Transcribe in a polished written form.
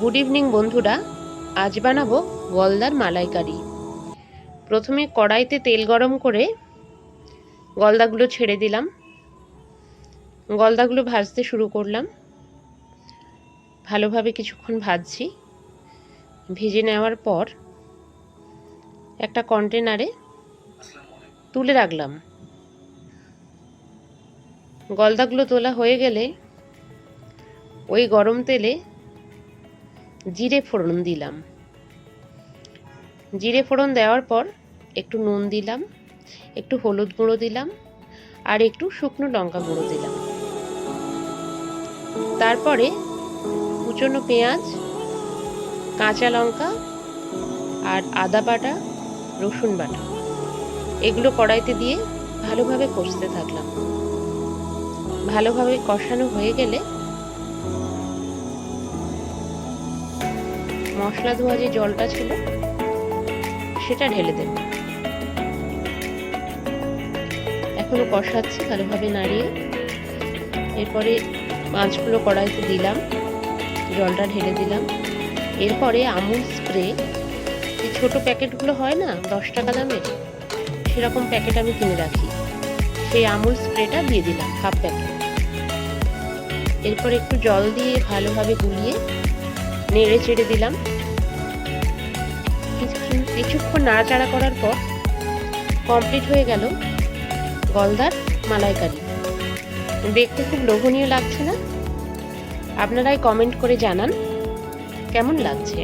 Good evening বন্ধুরা, আজ বানাবো গলদার মালাইকারি। প্রথমে কড়াইতে তেল গরম করে গলদাগুলো ছেড়ে দিলাম। গলদাগুলো ভাজতে শুরু করলাম। ভালোভাবে কিছুক্ষণ ভাজছি। ভেজে নেওয়ার পর একটা কন্টেনারে তুলে রাখলাম। গলদাগুলো তোলা হয়ে গেলে ওই গরম তেলে জিরে ফোড়ন দিলাম। জিরে ফোড়ন দেওয়ার পর একটু নুন দিলাম, একটু হলুদ গুঁড়ো দিলাম আর একটু শুকনো লঙ্কা গুঁড়ো দিলাম। তারপরে কুচনো পেঁয়াজ, কাঁচা লঙ্কা আর আদা বাটা, রসুন বাটা এগুলো কড়াইতে দিয়ে ভালোভাবে কষতে থাকলাম। ভালোভাবে কষানো হয়ে গেলে মশলা ধোয়া যে জলটা ছিল সেটা ঢেলে দেব। এখনো কষাচ্ছি ভালোভাবে নাড়িয়ে। এরপরে মাছগুলো কড়াইতে দিলাম, জলটা ঢেলে দিলাম। এরপরে আমুল স্প্রে, যে ছোটো প্যাকেটগুলো হয় না 10 টাকা দামের, সেরকম প্যাকেট আমি কিনে রাখি, সেই আমুল স্প্রেটা দিয়ে দিলাম হাফ প্যাকেট। এরপর একটু জল দিয়ে ভালোভাবে গুলিয়ে নেড়ে চেড়ে দিলাম। কিছুক্ষণ নাড়াচাড়া করার পর কমপ্লিট হয়ে গেল গলদার মালাইকারি। দেখতে খুব লোভনীয় লাগছে না? আপনারাই কমেন্ট করে জানান কেমন লাগছে।